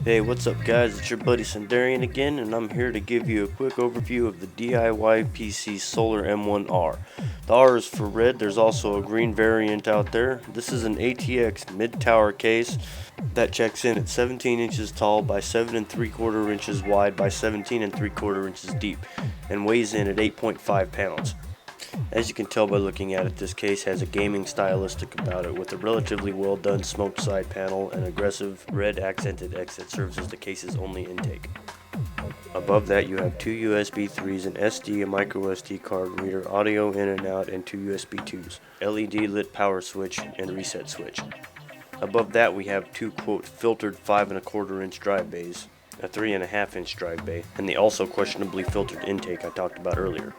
Hey, what's up guys, it's your buddy Sundarian again, and I'm here to give you a quick overview of the Diypc Solar M1R. The R is for red. There's also a green variant out there. This is an ATX mid-tower case that checks in at 17 inches tall by 7 3/4 inches wide by 17 3/4 inches deep, and weighs in at 8.5 pounds. As you can tell by looking at it, this case has a gaming stylistic about it, with a relatively well done smoked side panel and aggressive red accented X that serves as the case's only intake. Above that you have two USB 3s, an SD, a micro SD card reader, audio in and out, and two USB 2s, LED lit power switch, and reset switch. Above that we have two quote filtered 5 1/4 inch drive bays, a 3.5 inch drive bay, and the also questionably filtered intake I talked about earlier.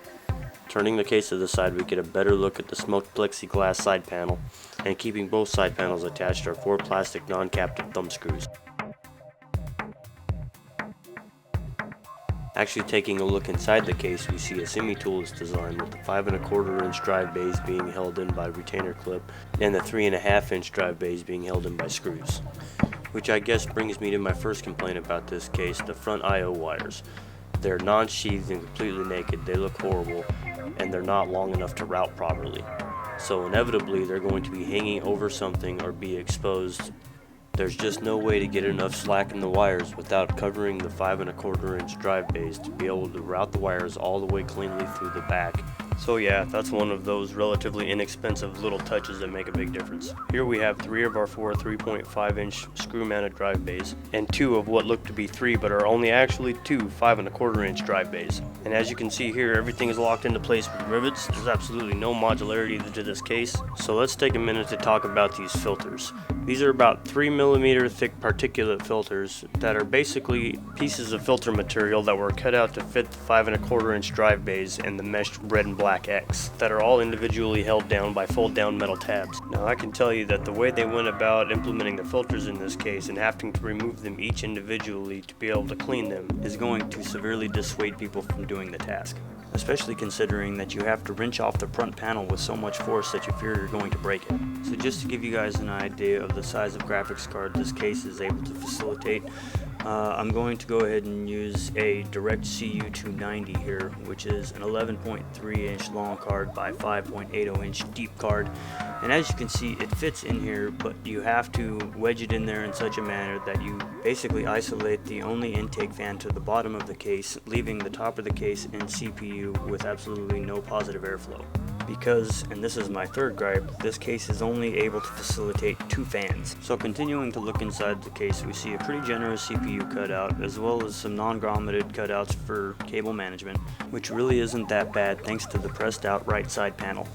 Turning the case to the side, we get a better look at the smoked plexiglass side panel, and keeping both side panels attached are 4 plastic non-captive thumb screws. Actually taking a look inside the case, we see a semi-toolless design with the 5 1/4 inch drive bays being held in by retainer clip and the 3.5 inch drive bays being held in by screws. Which I guess brings me to my first complaint about this case, the front I/O wires. They're non-sheathed and completely naked, they look horrible, and they're not long enough to route properly. So inevitably they're going to be hanging over something or be exposed. There's just no way to get enough slack in the wires without covering the 5 1/4 inch drive bays to be able to route the wires all the way cleanly through the back. So yeah, that's one of those relatively inexpensive little touches that make a big difference. Here we have 3 of our 4 3.5 inch screw mounted drive bays, and 2 of what look to be 3 but are only actually 2 5 1/4 inch drive bays. And as you can see here, everything is locked into place with rivets. There's absolutely no modularity to this case. So let's take a minute to talk about these filters. These are about 3mm thick particulate filters that are basically pieces of filter material that were cut out to fit the 5 1/4 inch drive bays and the meshed red and black X that are all individually held down by fold down metal tabs. Now I can tell you that the way they went about implementing the filters in this case and having to remove them each individually to be able to clean them is going to severely dissuade people from doing the task. Especially considering that you have to wrench off the front panel with so much force that you fear you're going to break it. So just to give you guys an idea of the size of graphics card this case is able to facilitate, I'm going to go ahead and use a direct CU290 here, which is an 11.3 inch long card by 5.80 inch deep card. And as you can see, it fits in here, but you have to wedge it in there in such a manner that you basically isolate the only intake fan to the bottom of the case, leaving the top of the case and CPU with absolutely no positive airflow. Because, and this is my third gripe, this case is only able to facilitate 2 fans. So continuing to look inside the case, we see a pretty generous CPU cutout, as well as some non-grommeted cutouts for cable management, which really isn't that bad thanks to the pressed out right side panel.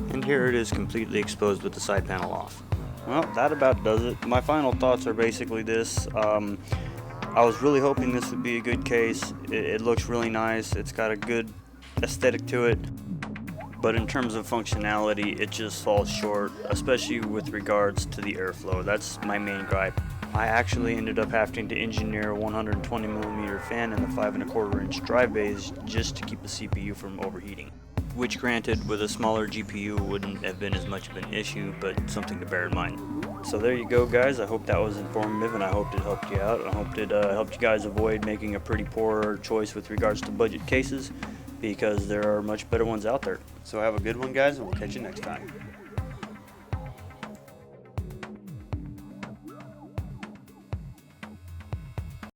And here it is completely exposed with the side panel off. Well, that about does it. My final thoughts are basically this. I was really hoping this would be a good case. It looks really nice. It's got a good aesthetic to it. But in terms of functionality, it just falls short, especially with regards to the airflow. That's my main gripe. I actually ended up having to engineer a 120mm fan in the 5 1/4 inch drive bays just to keep the CPU from overheating. Which granted, with a smaller GPU wouldn't have been as much of an issue, but something to bear in mind. So there you go guys, I hope that was informative and I hope it helped you out. I hope it helped you guys avoid making a pretty poor choice with regards to budget cases, because there are much better ones out there. So have a good one guys, and we'll catch you next time.